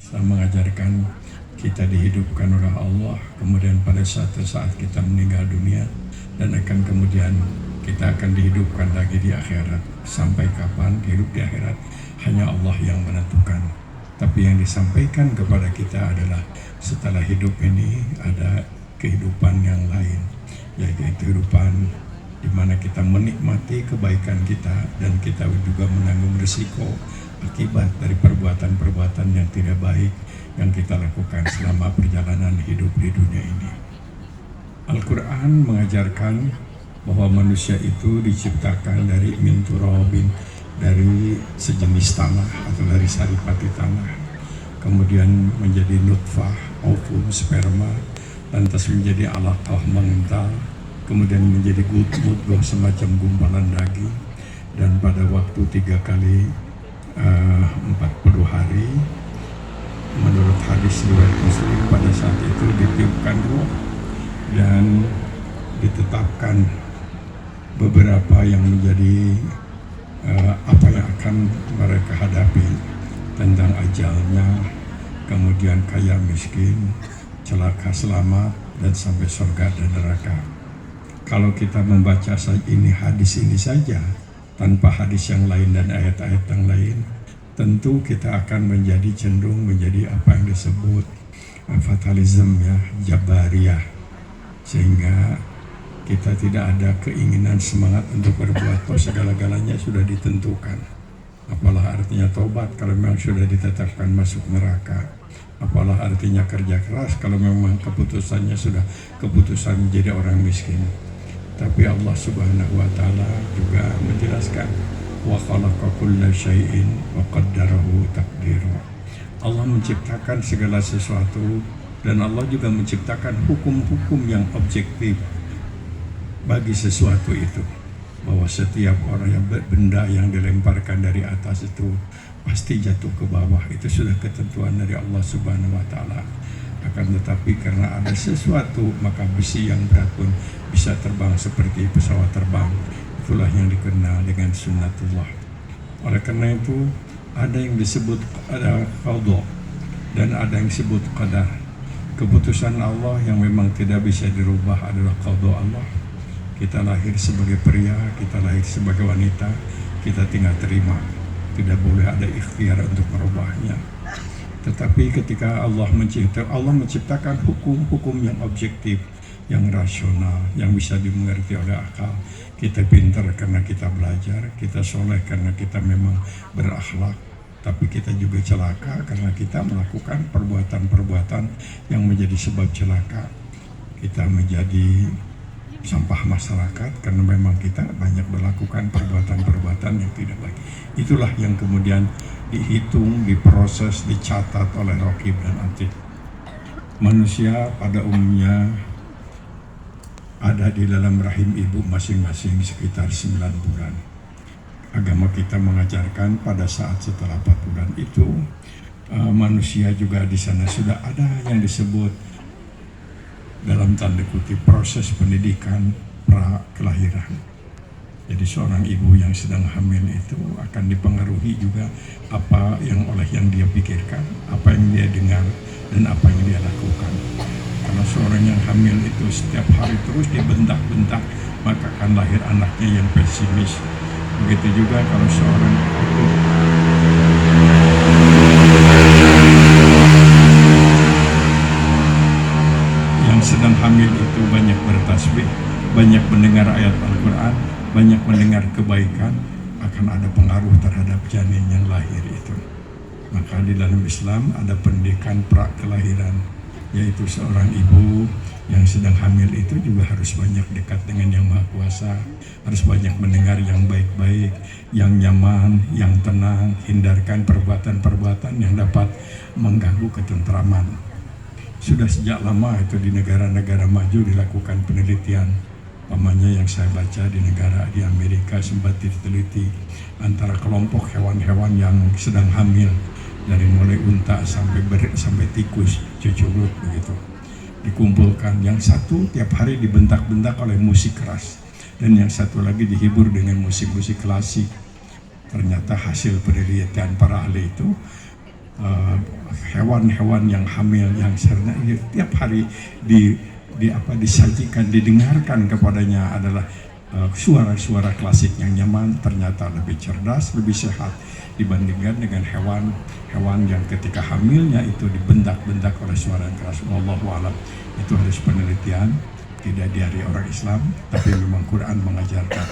Islam mengajarkan kita dihidupkan oleh Allah, kemudian pada saat kita meninggal dunia, dan akan kemudian kita akan dihidupkan lagi di akhirat. Sampai kapan hidup di akhirat, hanya Allah yang menentukan. Tapi yang disampaikan kepada kita adalah setelah hidup ini ada kehidupan yang lain, yaitu kehidupan di mana kita menikmati kebaikan kita dan kita juga menanggung risiko akibat dari perbuatan-perbuatan yang tidak baik yang kita lakukan selama perjalanan hidup di dunia ini. Al-Quran mengajarkan bahwa manusia itu diciptakan dari min turabin, dari sejenis tanah atau dari saripati tanah, kemudian menjadi nutfah, ovum, sperma, lantas menjadi alaqah, mengental, kemudian menjadi mudghah, semacam gumpalan daging, dan pada waktu 3 kali 40 hari menurut hadis riwayat Muslim, pada saat itu ditiupkan ruh dan ditetapkan beberapa yang menjadi apa yang akan mereka hadapi tentang ajalnya, kemudian kaya miskin, celaka selamat, dan sampai surga dan neraka. Kalau kita membaca ini hadis ini saja tanpa hadis yang lain dan ayat-ayat yang lain, tentu kita akan menjadi cenderung menjadi apa yang disebut fatalism, ya, jabariyah, sehingga kita tidak ada keinginan semangat untuk berbuat, bahwa segala-galanya sudah ditentukan. Apalah artinya tobat kalau memang sudah ditetapkan masuk neraka? Apalah artinya kerja keras kalau memang keputusannya sudah keputusan menjadi orang miskin? Tapi Allah Subhanahu wa Ta'ala juga menjelaskan, wa khalaqa kulla syai'in wa qaddarahu taqdira. Allah menciptakan segala sesuatu dan Allah juga menciptakan hukum-hukum yang objektif bagi sesuatu itu, bahwa setiap orang yang benda yang dilemparkan dari atas itu pasti jatuh ke bawah. Itu sudah ketentuan dari Allah Subhanahu wa Ta'ala. Akan tetapi karena ada sesuatu, maka besi yang berat pun bisa terbang seperti pesawat terbang. Itulah yang dikenal dengan sunnatullah. Oleh karena itu ada yang disebut ada qada dan ada yang disebut qadar. Keputusan Allah yang memang tidak bisa dirubah adalah qada Allah. Kita lahir sebagai pria, kita lahir sebagai wanita, kita tinggal terima. Tidak boleh ada ikhtiar untuk merubahnya. Tetapi ketika Allah menciptakan hukum-hukum yang objektif, yang rasional, yang bisa dimengerti oleh akal. Kita pintar karena kita belajar, kita soleh karena kita memang berakhlak, tapi kita juga celaka karena kita melakukan perbuatan-perbuatan yang menjadi sebab celaka. Kita menjadi sampah masyarakat karena memang kita banyak melakukan perbuatan-perbuatan yang tidak baik. Itulah yang kemudian dihitung, diproses, dicatat oleh Raqib dan Atid. Manusia pada umumnya ada di dalam rahim ibu masing-masing sekitar 9 bulan. Agama kita mengajarkan pada saat setelah 4 bulan itu manusia juga di sana sudah ada yang disebut dalam tanda kutip proses pendidikan pra kelahiran. Jadi seorang ibu yang sedang hamil itu akan dipengaruhi juga apa yang dia pikirkan, apa yang dia dengar, dan apa yang dia lakukan. Karena seorang yang hamil itu setiap hari terus dibentak-bentak, maka akan lahir anaknya yang pesimis. Begitu juga kalau seorang itu yang sedang hamil itu banyak bertasbih, banyak mendengar ayat Al-Quran, banyak mendengar kebaikan, akan ada pengaruh terhadap janin yang lahir itu. Maka di dalam Islam ada pendidikan pra kelahiran, yaitu seorang ibu yang sedang hamil itu juga harus banyak dekat dengan Yang Maha Kuasa, harus banyak mendengar yang baik-baik, yang nyaman, yang tenang, hindarkan perbuatan-perbuatan yang dapat mengganggu ketentraman. Sudah sejak lama itu di negara-negara maju dilakukan penelitian. Pamannya yang saya baca di negara di Amerika sempat diteliti antara kelompok hewan-hewan yang sedang hamil, dari mulai unta sampai tikus, cucurut begitu. Dikumpulkan, yang satu tiap hari dibentak-bentak oleh musik keras dan yang satu lagi dihibur dengan musik-musik klasik. Ternyata hasil penelitian para ahli itu, eh, hewan-hewan yang hamil yang serna tiap hari disajikan, didengarkan kepadanya adalah suara-suara klasik yang nyaman, ternyata lebih cerdas, lebih sehat dibandingkan dengan hewan-hewan yang ketika hamilnya itu dibentak-bentak oleh suara yang keras. Wallahu a'lam. Itu harus penelitian, tidak dari orang Islam, tapi memang Quran mengajarkan.